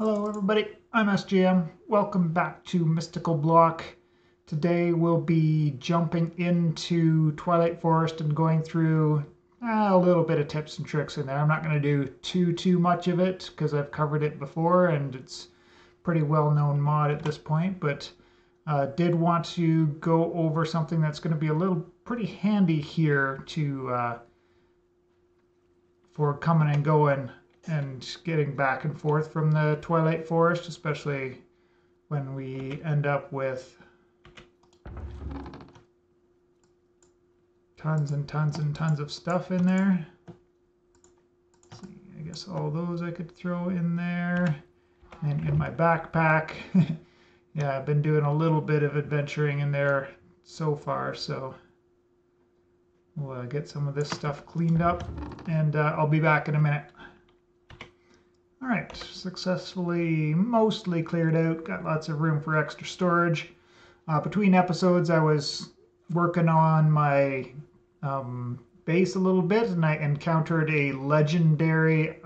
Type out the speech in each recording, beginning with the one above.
Hello everybody, I'm SGM. Welcome back to Mystical Block. Today we'll be jumping into Twilight Forest and going through a little bit of tips and tricks in there. I'm not going to do too much of it because I've covered it before and it's pretty well-known mod at this point, but did want to go over something that's going to be pretty handy here to for coming and going and getting back and forth from the Twilight Forest, especially when we end up with tons and tons and tons of stuff in there. Let's see, I guess all those I could throw in there. And in my backpack, yeah, I've been doing a little bit of adventuring in there so far, so we'll get some of this stuff cleaned up, and I'll be back in a minute. All right, successfully mostly cleared out, got lots of room for extra storage. Between episodes, I was working on my base a little bit, and I encountered a legendary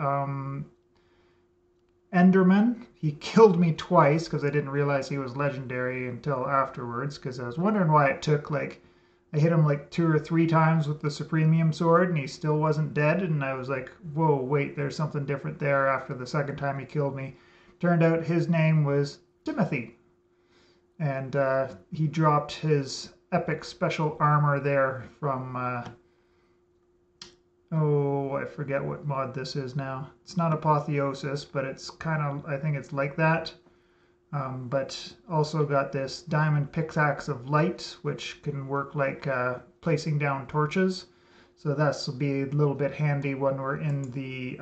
Enderman. He killed me twice because I didn't realize he was legendary until afterwards, because I was wondering why it took I hit him like 2 or 3 times with the Supremium sword and he still wasn't dead, and I was like, whoa, wait, there's something different there after the second time he killed me. Turned out his name was Timothy, and he dropped his epic special armor there from, oh, I forget what mod this is now. It's not Apotheosis, but it's kind of, I think it's like that. But also got this diamond pickaxe of light, which can work like placing down torches. So this will be a little bit handy when we're in the...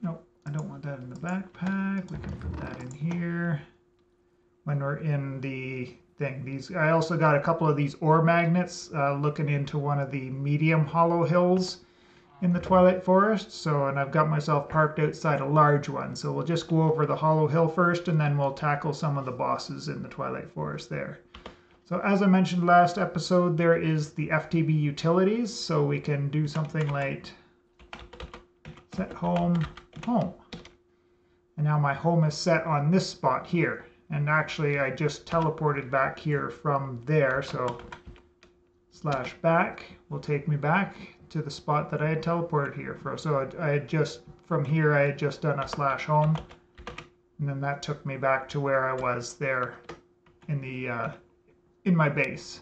Nope, I don't want that in the backpack. We can put that in here. When we're in the thing. I also got a couple of these ore magnets looking into one of the medium hollow hills in the Twilight Forest, and I've got myself parked outside a large one, so we'll just go over the hollow hill first and then we'll tackle some of the bosses in the Twilight Forest there. So as I mentioned last episode, there is the FTB utilities, so we can do something like set home, home. And now my home is set on this spot here, and actually I just teleported back here from there, so /back will take me back to the spot that I had teleported here for. So I had just, from here, I had just done a /home, and then that took me back to where I was there in the in my base.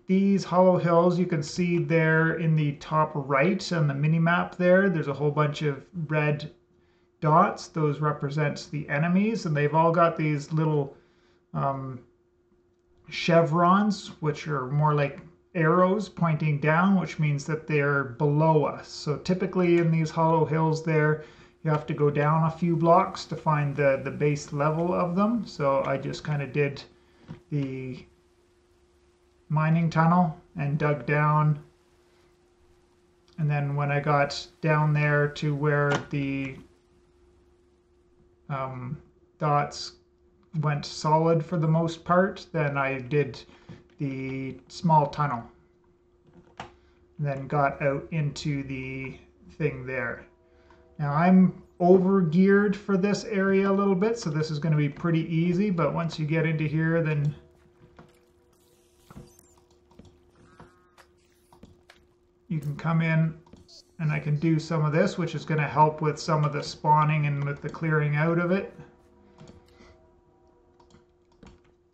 These hollow hills, you can see there in the top right on the mini map there's a whole bunch of red dots. Those represent the enemies, and they've all got these little chevrons, which are more like arrows pointing down, which means that they're below us. So typically in these hollow hills there, you have to go down a few blocks to find the base level of them. So I just kind of did the mining tunnel and dug down. And then when I got down there to where the dots went solid for the most part, then I did the small tunnel, then got out into the thing there. Now I'm over geared for this area a little bit, so this is going to be pretty easy, but once you get into here, then you can come in and I can do some of this, which is going to help with some of the spawning and with the clearing out of it.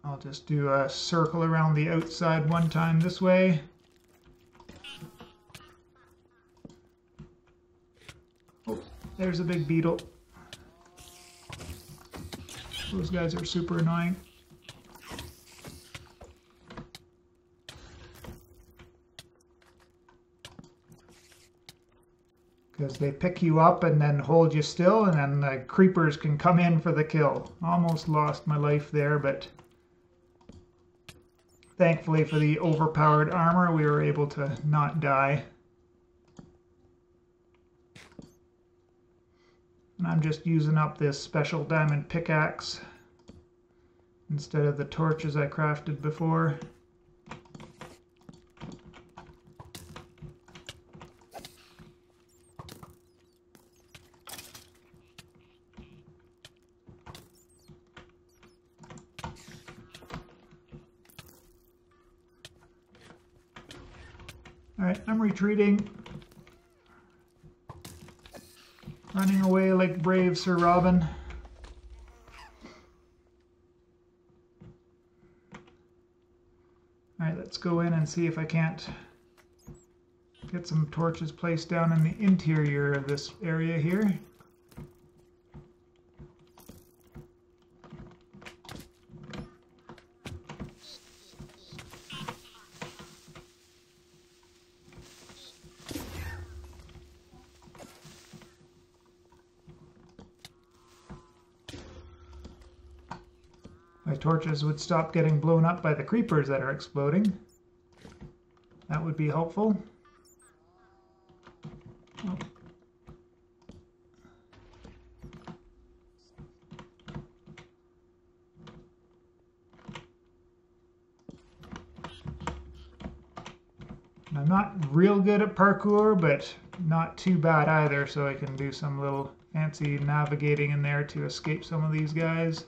I'll just do a circle around the outside one time this way. Oh, there's a big beetle. Those guys are super annoying. Because they pick you up and then hold you still, and then the creepers can come in for the kill. Almost lost my life there, but thankfully for the overpowered armor, we were able to not die. And I'm just using up this special diamond pickaxe instead of the torches I crafted before. Alright, I'm retreating. Running away like brave Sir Robin. Alright, let's go in and see if I can't get some torches placed down in the interior of this area here. My torches would stop getting blown up by the creepers that are exploding. That would be helpful. Oh. I'm not real good at parkour, but not too bad either, so I can do some little fancy navigating in there to escape some of these guys.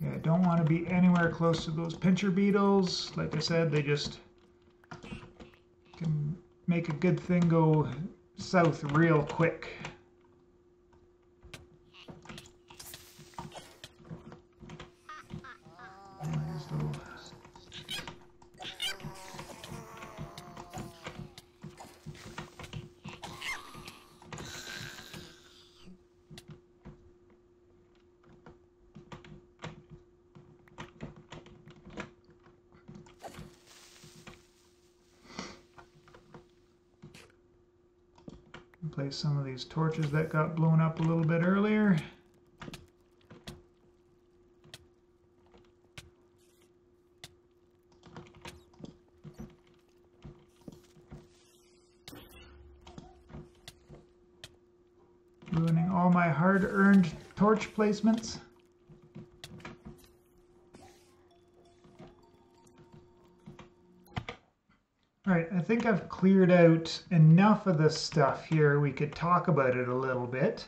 Yeah, I don't want to be anywhere close to those pincher beetles. Like I said, they just can make a good thing go south real quick. Place some of these torches that got blown up a little bit earlier. Ruining all my hard-earned torch placements. Alright, I think I've cleared out enough of this stuff here. We could talk about it a little bit.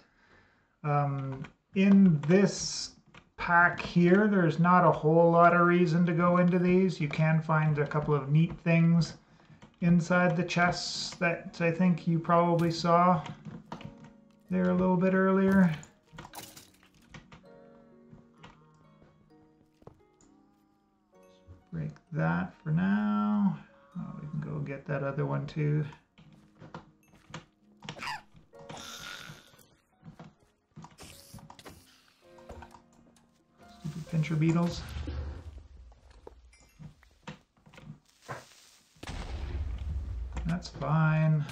In this pack here, there's not a whole lot of reason to go into these. You can find a couple of neat things inside the chests that I think you probably saw there a little bit earlier. Break that for now. Oh, we can go get that other one too. Stupid pincher beetles. That's fine.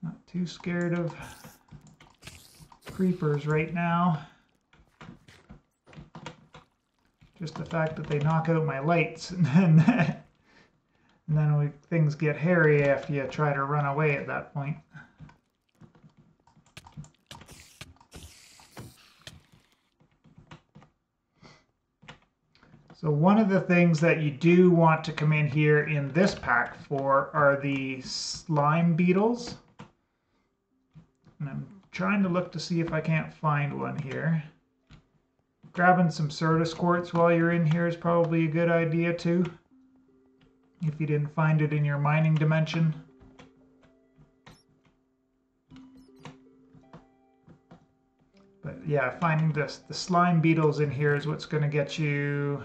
Not too scared of creepers right now. Just the fact that they knock out my lights, and then things get hairy after you try to run away at that point. So one of the things that you do want to come in here in this pack for are the slime beetles. And I'm trying to look to see if I can't find one here. Grabbing some Certus quartz while you're in here is probably a good idea too, if you didn't find it in your mining dimension. But yeah, finding the slime beetles in here is what's going to get you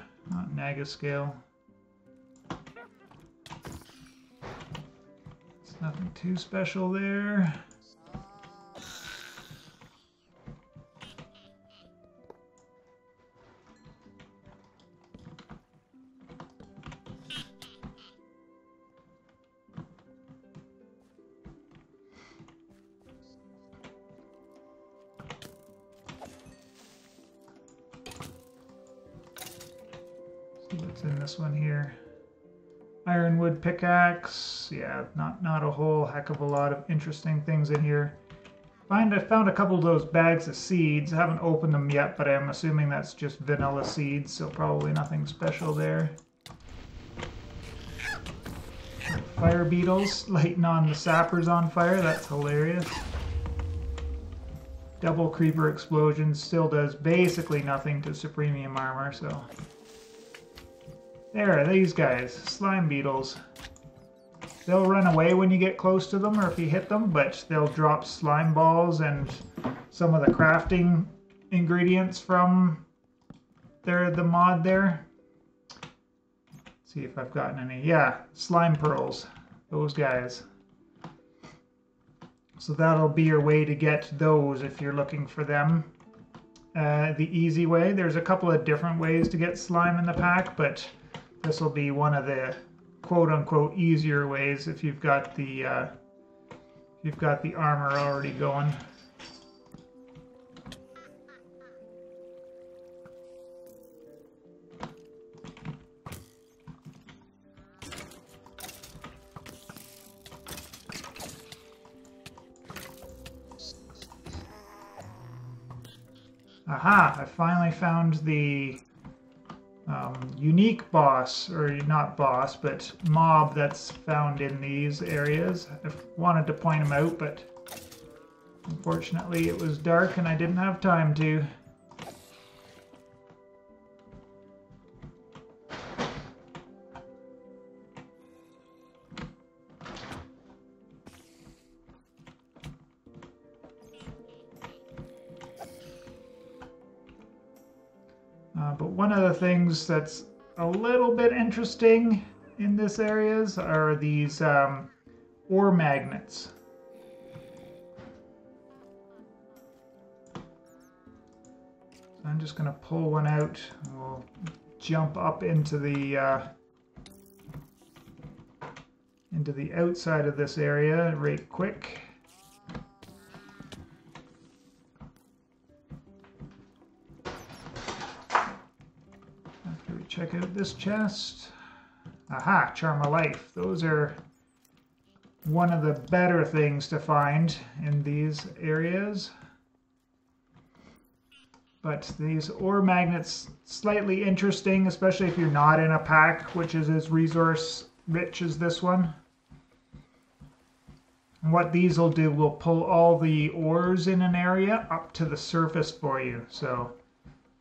Naga scale. It's nothing too special there. What's in this one here? Ironwood pickaxe. Yeah, not a whole heck of a lot of interesting things in here. I found a couple of those bags of seeds. I haven't opened them yet, but I'm assuming that's just vanilla seeds, so probably nothing special there. Fire beetles lighting on the sappers on fire. That's hilarious. Double creeper explosion still does basically nothing to supremium armor, so. There, these guys, slime beetles. They'll run away when you get close to them or if you hit them, but they'll drop slime balls and some of the crafting ingredients from the mod there. Let's see if I've gotten any. Yeah, slime pearls, those guys. So that'll be your way to get those if you're looking for them. The easy way, there's a couple of different ways to get slime in the pack, but this will be one of the quote-unquote easier ways if you've got the armor already going. Aha! I finally found the unique boss, or not boss, but mob that's found in these areas. I wanted to point him out, but unfortunately it was dark and I didn't have time to. But one of the things that's a little bit interesting in this areas are these ore magnets. So I'm just going to pull one out and we'll jump up into the outside of this area right quick. Check out this chest. Aha, Charm of Life. Those are one of the better things to find in these areas. But these ore magnets, slightly interesting, especially if you're not in a pack, which is as resource rich as this one. And what these will do will pull all the ores in an area up to the surface for you. So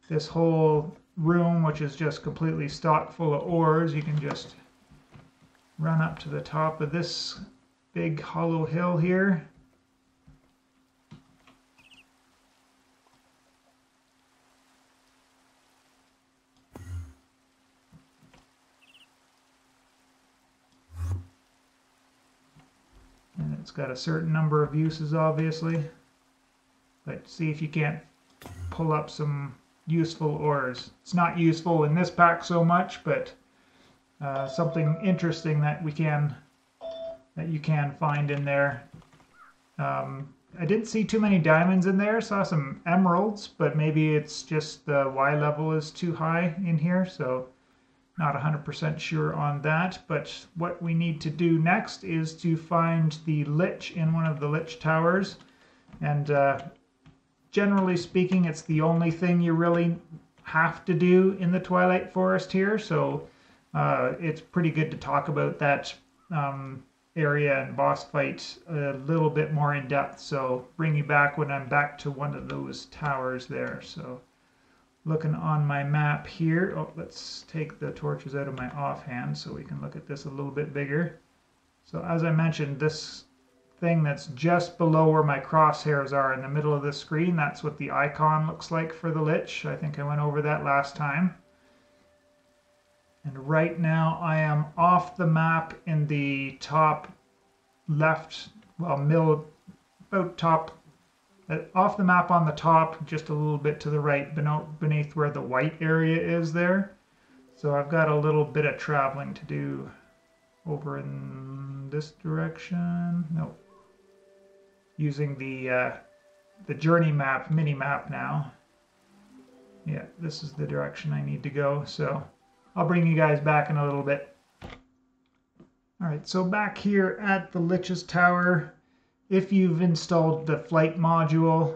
this whole room, which is just completely stocked full of ores, you can just run up to the top of this big hollow hill here. And it's got a certain number of uses, obviously, but see if you can't pull up some useful ores. It's not useful in this pack so much, but something interesting that you can find in there. I didn't see too many diamonds in there. Saw some emeralds, but maybe it's just the Y level is too high in here, so not 100% sure on that. But what we need to do next is to find the Lich in one of the Lich towers, and generally speaking, it's the only thing you really have to do in the Twilight Forest here, so it's pretty good to talk about that area and boss fight a little bit more in depth. So bring you back when I'm back to one of those towers there. So looking on my map here, oh, let's take the torches out of my offhand so we can look at this a little bit bigger. So as I mentioned, this thing that's just below where my crosshairs are in the middle of the screen, that's what the icon looks like for the Lich. I think I went over that last time. And right now I am off the map in the top left, well, about top, off the map on the top, just a little bit to the right, beneath where the white area is there. So I've got a little bit of traveling to do over in this direction. Nope. Using the journey map, mini map now. Yeah, this is the direction I need to go, so I'll bring you guys back in a little bit. Alright, so back here at the Lich's Tower, if you've installed the flight module,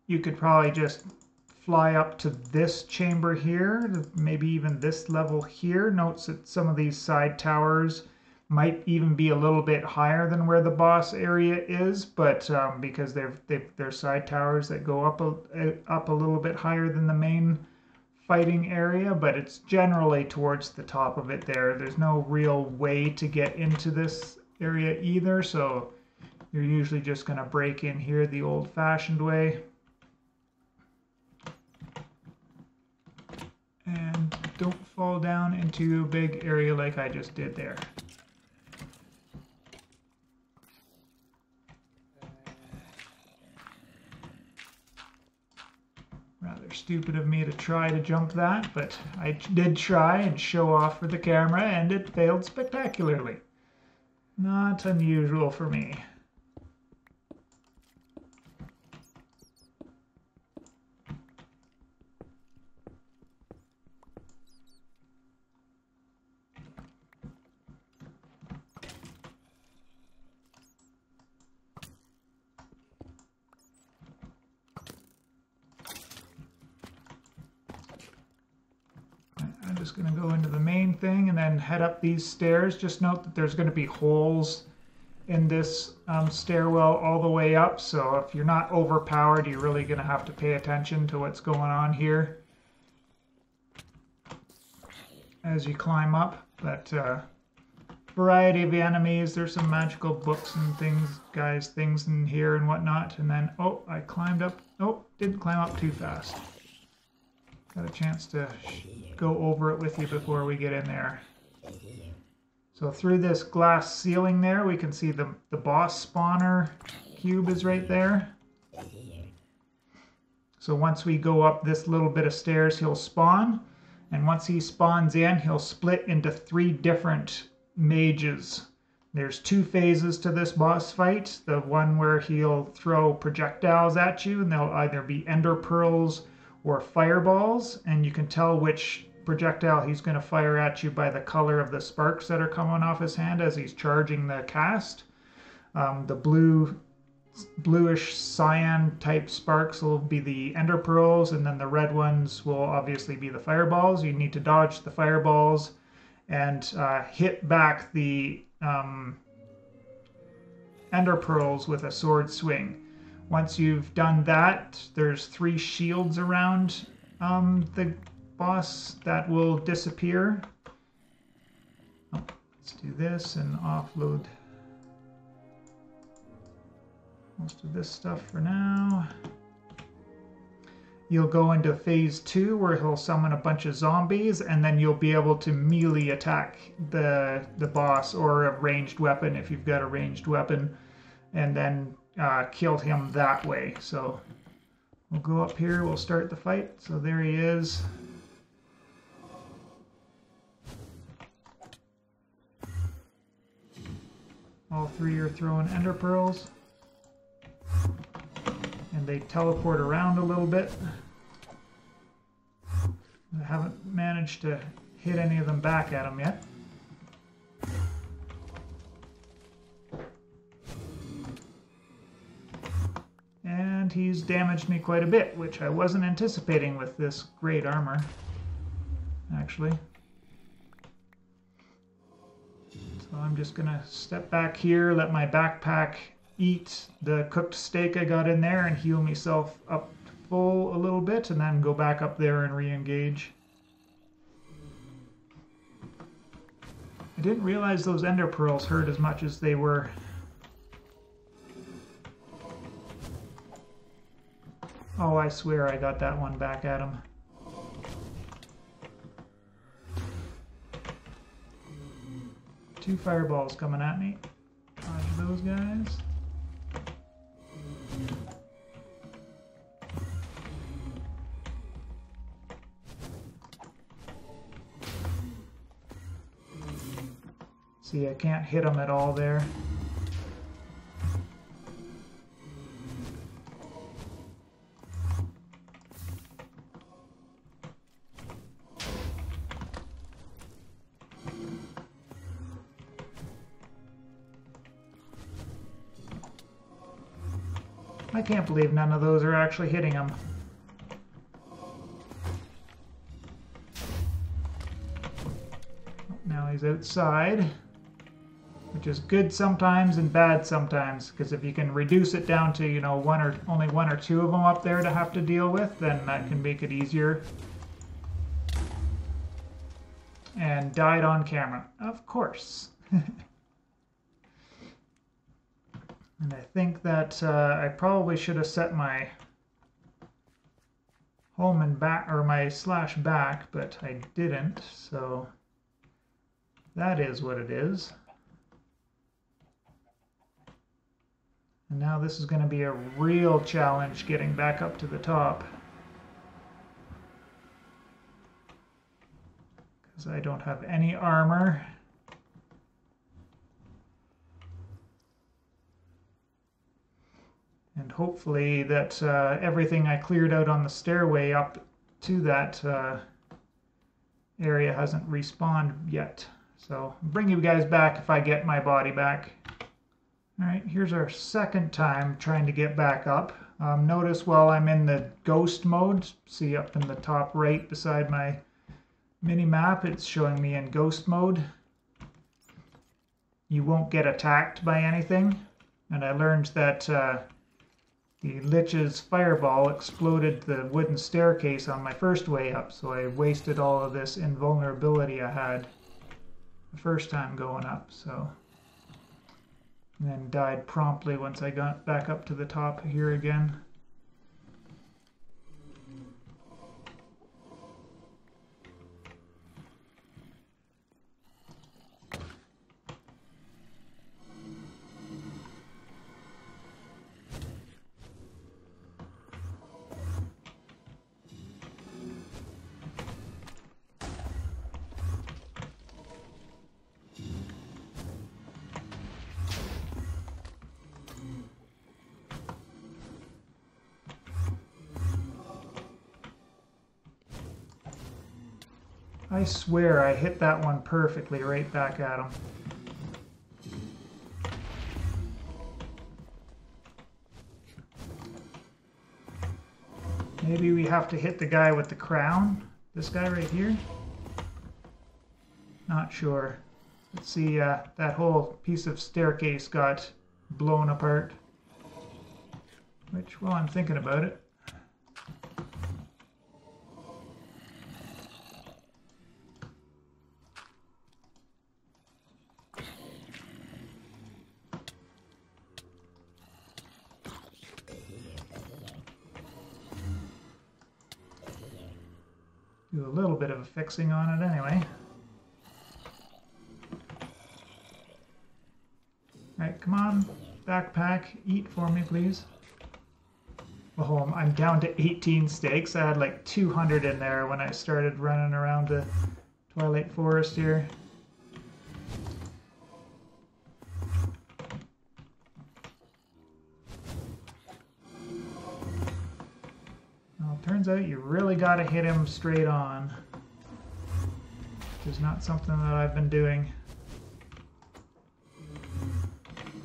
you could probably just fly up to this chamber here, maybe even this level here. Notice that some of these side towers Might even be a little bit higher than where the boss area is, but because they're side towers that go up a little bit higher than the main fighting area, but it's generally towards the top of it there. There's no real way to get into this area either, so you're usually just going to break in here the old-fashioned way. And don't fall down into a big area like I just did there. Rather stupid of me to try to jump that, but I did try and show off for the camera, and it failed spectacularly. Not unusual for me. I'm just going to go into the main thing and then head up these stairs. Just note that there's going to be holes in this stairwell all the way up, so if you're not overpowered, you're really going to have to pay attention to what's going on here as you climb up. But variety of enemies, there's some magical books and things in here and whatnot. And then, oh, I climbed up. Oh, didn't climb up too fast. Got a chance to go over it with you before we get in there. So through this glass ceiling there, we can see the boss spawner cube is right there. So once we go up this little bit of stairs, he'll spawn. And once he spawns in, he'll split into 3 different mages. There's 2 phases to this boss fight. The one where he'll throw projectiles at you, and they'll either be ender pearls or fireballs, and you can tell which projectile he's going to fire at you by the color of the sparks that are coming off his hand as he's charging the cast. The bluish cyan type sparks will be the ender pearls, and then the red ones will obviously be the fireballs. You need to dodge the fireballs and hit back the ender pearls with a sword swing. Once you've done that, there's 3 shields around the boss that will disappear. Oh, let's do this and offload most of this stuff for now. You'll go into phase 2 where he'll summon a bunch of zombies, and then you'll be able to melee attack the boss or a ranged weapon if you've got a ranged weapon, and then kill him that way. So we'll go up here, we'll start the fight. So there he is. All 3 are throwing ender pearls. And they teleport around a little bit. I haven't managed to hit any of them back at him yet. And he's damaged me quite a bit, which I wasn't anticipating with this great armor, actually. So I'm just gonna step back here, let my backpack eat the cooked steak I got in there and heal myself up to full a little bit, and then go back up there and re-engage. I didn't realize those ender pearls hurt as much as they were. Oh, I swear I got that one back at him. Two fireballs coming at me. Dodge those guys. See, I can't hit him at all there. I can't believe none of those are actually hitting him. Now he's outside. which is good sometimes and bad sometimes, because if you can reduce it down to, you know, only one or two of them up there to have to deal with, then that can make it easier. And died on camera, of course. And I think that I probably should have set my home and back, or my slash back, but I didn't, so that is what it is. And now this is going to be a real challenge getting back up to the top, because I don't have any armor. And hopefully that everything I cleared out on the stairway up to that area hasn't respawned yet. So I'll bring you guys back if I get my body back. Alright, here's our second time trying to get back up. Notice while I'm in the ghost mode, see up in the top right beside my mini-map, it's showing me in ghost mode. You won't get attacked by anything. And I learned that the Lich's fireball exploded the wooden staircase on my first way up, so I wasted all of this invulnerability I had the first time going up, so. And then died promptly once I got back up to the top here again. I swear I hit that one perfectly right back at him. Maybe we have to hit the guy with the crown? This guy right here? Not sure. Let's see, that whole piece of staircase got blown apart. Which, well, I'm thinking about it. Do a little bit of a fixing on it anyway. Alright, come on, backpack, eat for me, please. Oh, I'm down to 18 steaks. I had like 200 in there when I started running around the Twilight Forest here. Turns out you really got to hit him straight on, which is not something that I've been doing.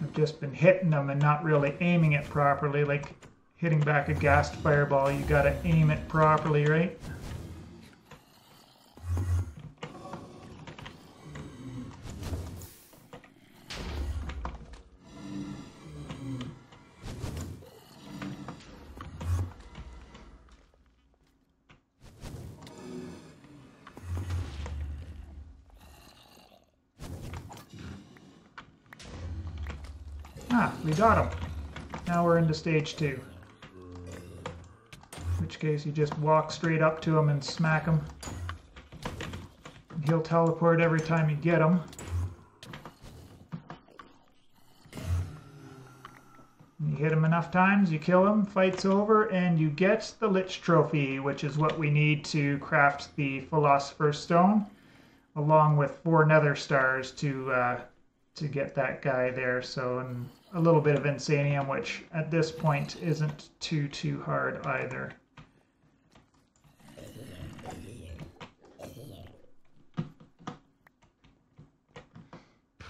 I've just been hitting them and not really aiming it properly, like hitting back a gassed fireball. You got to aim it properly, right? Ah, we got him. Now we're into stage 2. In which case you just walk straight up to him and smack him. And he'll teleport every time you get him. And you hit him enough times, you kill him, fight's over, and you get the Lich Trophy, which is what we need to craft the Philosopher's Stone, along with 4 Nether Stars to get that guy there. So, and a little bit of Insanium, which at this point isn't too hard either.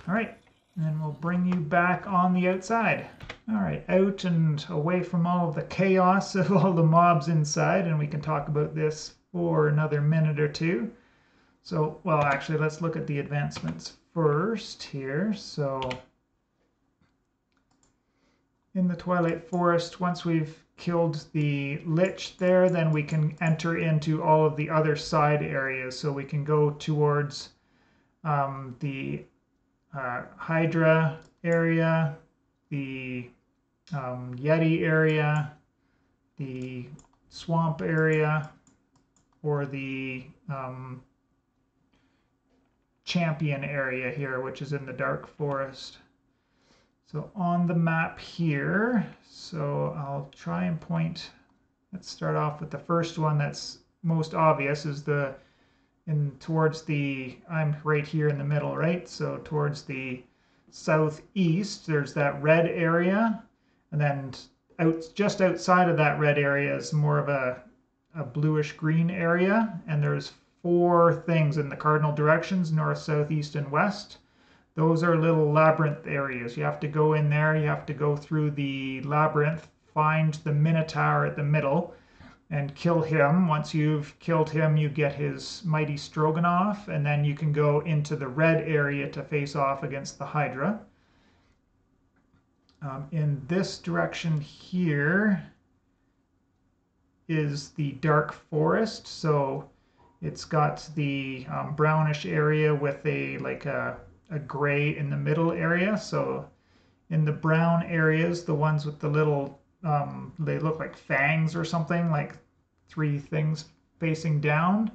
Alright, and we'll bring you back on the outside. Alright, out and away from all of the chaos of all the mobs inside, and we can talk about this for another minute or two. So, well, actually, let's look at the advancements first here. So, in the Twilight Forest, once we've killed the Lich there, then we can enter into all of the other side areas. So we can go towards the Hydra area, the Yeti area, the swamp area, or the champion area here, which is in the dark forest. So on the map here, so I'll try and point, let's start off with the first one that's most obvious is towards the, I'm right here in the middle, right? So towards the southeast, there's that red area, and then just outside of that red area is more of a bluish green area, and there's 4 things in the cardinal directions, north, south, east, and west. Those are little labyrinth areas. You have to go in there, you have to go through the labyrinth, find the Minotaur at the middle, and kill him. Once you've killed him, you get his mighty Stroganoff, and then you can go into the red area to face off against the Hydra. In this direction here is the dark forest. So it's got the brownish area with a gray in the middle area. So in the brown areas, the ones with the little they look like fangs or something, like 3 things facing down.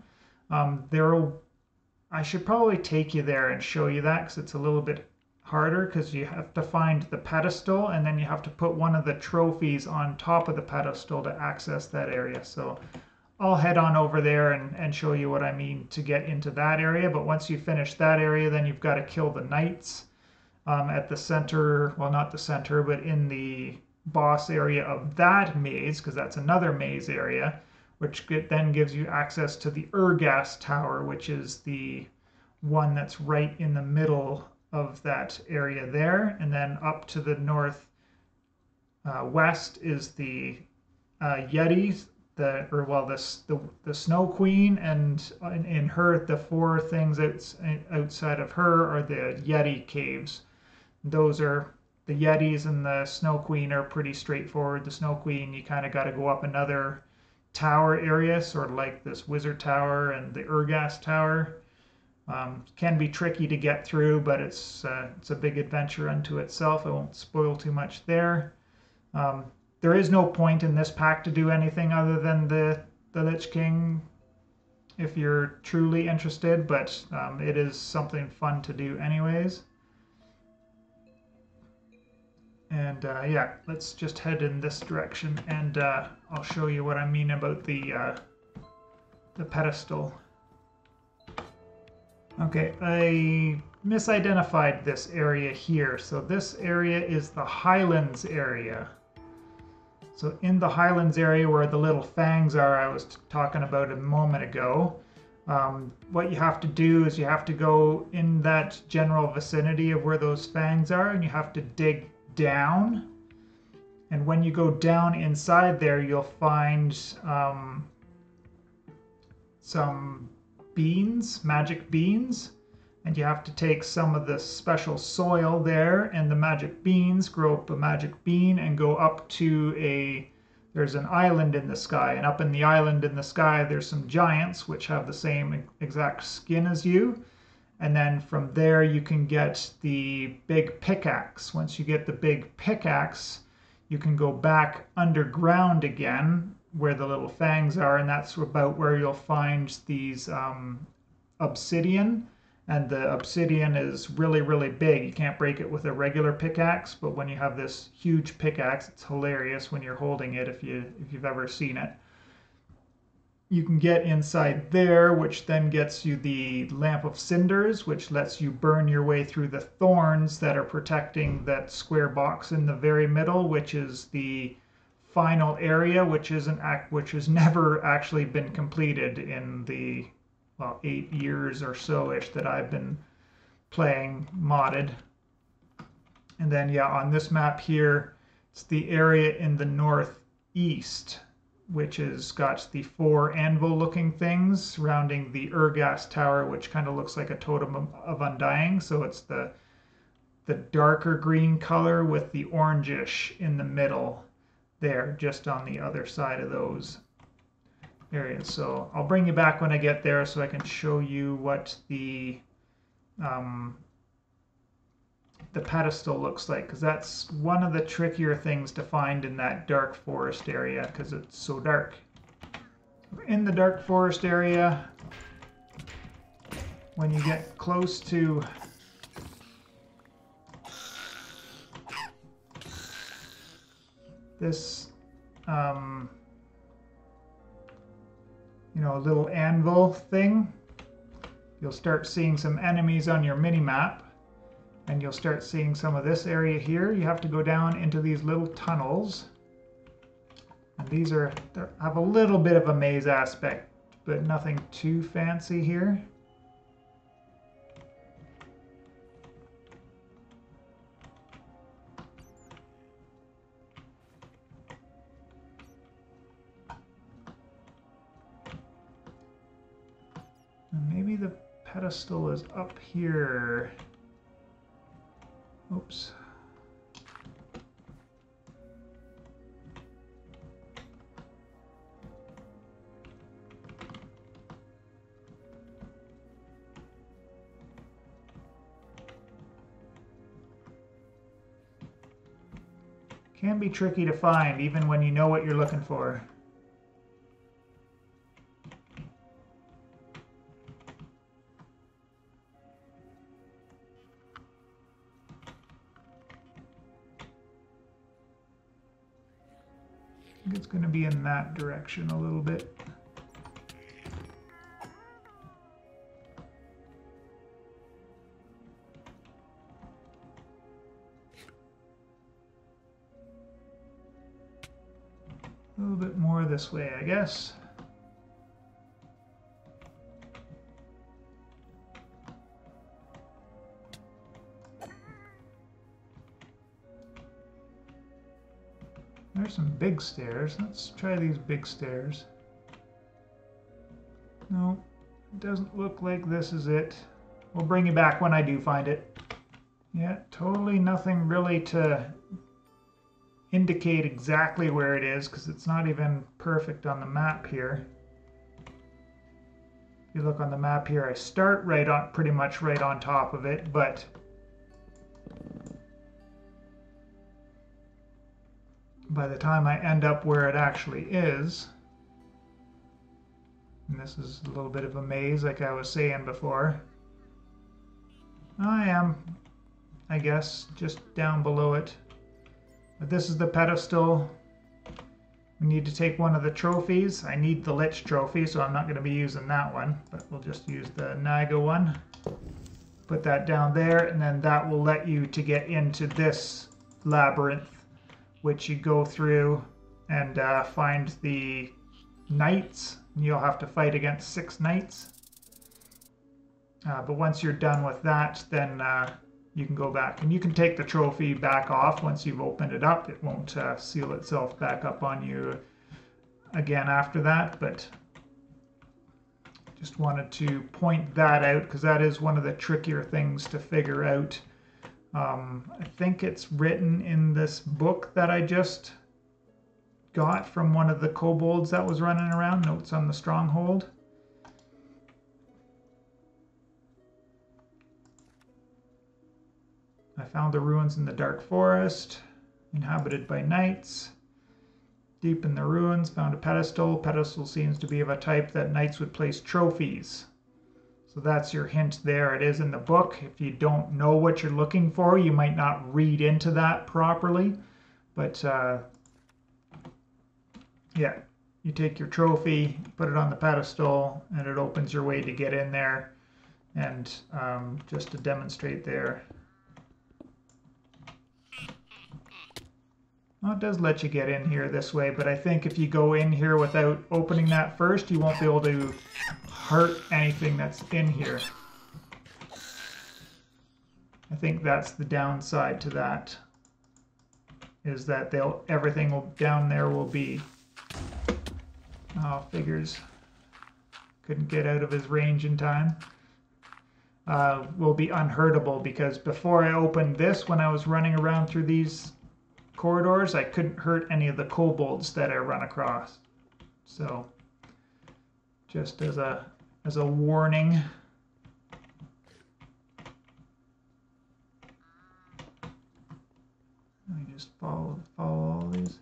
I should probably take you there and show you that, because it's a little bit harder, because you have to find the pedestal, and then you have to put one of the trophies on top of the pedestal to access that area. So I'll head on over there and show you what I mean to get into that area. But once you finish that area, then you've got to kill the knights at the center, well, not the center, but in the boss area of that maze, because that's another maze area, which then gives you access to the Urgas Tower, which is the one that's right in the middle of that area there. And then up to the north west is the Yeti, the Snow Queen, and in her, the 4 things outside of her are the Yeti caves. Those are the Yetis, and the Snow Queen are pretty straightforward. The Snow Queen, you kind of got to go up another tower area, sort of like this Wizard Tower and the Urgas Tower. Can be tricky to get through, but it's a big adventure unto itself. I won't spoil too much there. There is no point in this pack to do anything other than the Lich King if you're truly interested, but it is something fun to do anyways. And yeah, let's just head in this direction, and I'll show you what I mean about the pedestal. Okay, I misidentified this area here. So this area is the Highlands area. So in the Highlands area where the little fangs are I was talking about a moment ago, what you have to do is you have to go in that general vicinity of where those fangs are, and you have to dig down. And when you go down inside there, you'll find some beans, magic beans, and you have to take some of the special soil there, and the magic beans grow up a magic bean and go up to there's an island in the sky, and up in the island in the sky there's some giants which have the same exact skin as you, and then from there you can get the big pickaxe. Once you get the big pickaxe, you can go back underground again where the little fangs are, and that's about where you'll find these obsidian. And the obsidian is really, really big. You can't break it with a regular pickaxe, but when you have this huge pickaxe, it's hilarious when you're holding it if you've ever seen it. You can get inside there, which then gets you the Lamp of Cinders, which lets you burn your way through the thorns that are protecting that square box in the very middle, which is the final area, which has never actually been completed in the 8 years or so-ish that I've been playing modded. And then yeah, on this map here, it's the area in the northeast, which has got the 4 anvil-looking things surrounding the Urgas Tower, which kind of looks like a totem of undying. So it's the darker green color with the orangish in the middle there, just on the other side of those areas. So I'll bring you back when I get there so I can show you what the pedestal looks like, because that's one of the trickier things to find in that dark forest area because it's so dark. In the dark forest area, when you get close to this little anvil thing, you'll start seeing some enemies on your mini-map, and you'll start seeing some of this area here. You have to go down into these little tunnels, and these have a little bit of a maze aspect, but nothing too fancy here. Maybe the pedestal is up here. Oops. Can be tricky to find even when you know what you're looking for. I think it's going to be in that direction a little bit. A little bit more this way, I guess. There's some big stairs. Let's try these big stairs. No, it doesn't look like this is it. We'll bring you back when I do find it. Yeah, totally nothing really to indicate exactly where it is, because it's not even perfect on the map here. If you look on the map here, I start pretty much right on top of it, but by the time I end up where it actually is, and this is a little bit of a maze like I was saying before, I am, I guess, just down below it. But this is the pedestal. We need to take one of the trophies. I need the Lich trophy, so I'm not going to be using that one, but we'll just use the Naga one. Put that down there, and then that will let you to get into this labyrinth, which you go through and find the knights. You'll have to fight against 6 knights. But once you're done with that, then you can go back. And you can take the trophy back off once you've opened it up. It won't seal itself back up on you again after that. But just wanted to point that out because that is one of the trickier things to figure out. I think it's written in this book that I just got from one of the kobolds that was running around, Notes on the Stronghold. I found the ruins in the dark forest, inhabited by knights. Deep in the ruins, found a pedestal. Pedestal seems to be of a type that knights would place trophies. So that's your hint there. It is in the book. If you don't know what you're looking for, you might not read into that properly. But yeah, you take your trophy, put it on the pedestal, and it opens your way to get in there. And just to demonstrate there. Well, it does let you get in here this way, but I think if you go in here without opening that first, you won't be able to hurt anything that's in here. I think that's the downside to that, is that everything down there will be Oh, figures. Couldn't get out of his range in time. Will be unhurtable because before I opened this, when I was running around through these corridors, I couldn't hurt any of the kobolds that I run across. So, just as a warning. Let me just follow all these.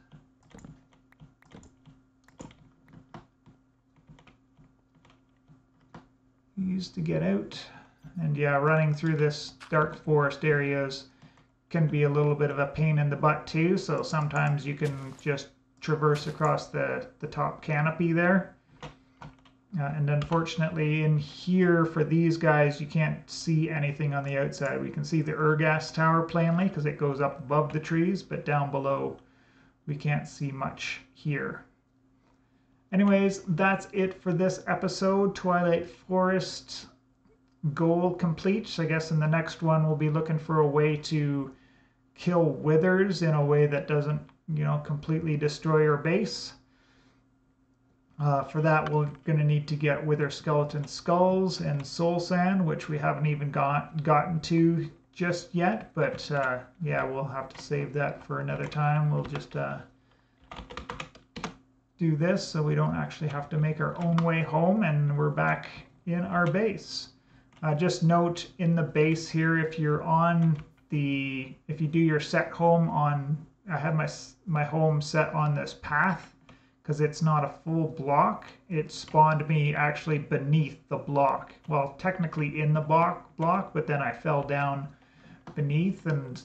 Used to get out. And yeah, running through this dark forest areas can be a little bit of a pain in the butt too, so sometimes you can just traverse across the top canopy there. And unfortunately in here for these guys you can't see anything on the outside. We can see the Urgas tower plainly because it goes up above the trees, but down below we can't see much here. Anyways, that's it for this episode. Twilight Forest goal complete. So I guess in the next one we'll be looking for a way to kill withers in a way that doesn't, completely destroy our base. For that we're going to need to get wither skeleton skulls and soul sand, which we haven't even gotten to just yet, but yeah, we'll have to save that for another time. We'll just do this so we don't actually have to make our own way home, and we're back in our base. Just note in the base here, if you do your set home on, I have my home set on this path because it's not a full block. It spawned me actually beneath the block. Well, technically in the block, but then I fell down beneath, and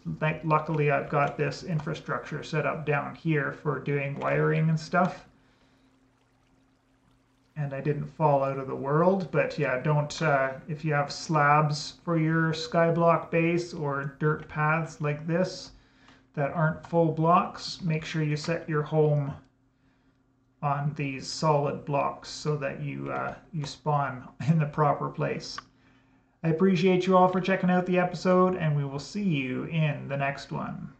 luckily I've got this infrastructure set up down here for doing wiring and stuff. And I didn't fall out of the world, but yeah, don't, if you have slabs for your skyblock base or dirt paths like this that aren't full blocks, make sure you set your home on these solid blocks so that you spawn in the proper place. I appreciate you all for checking out the episode, and we will see you in the next one.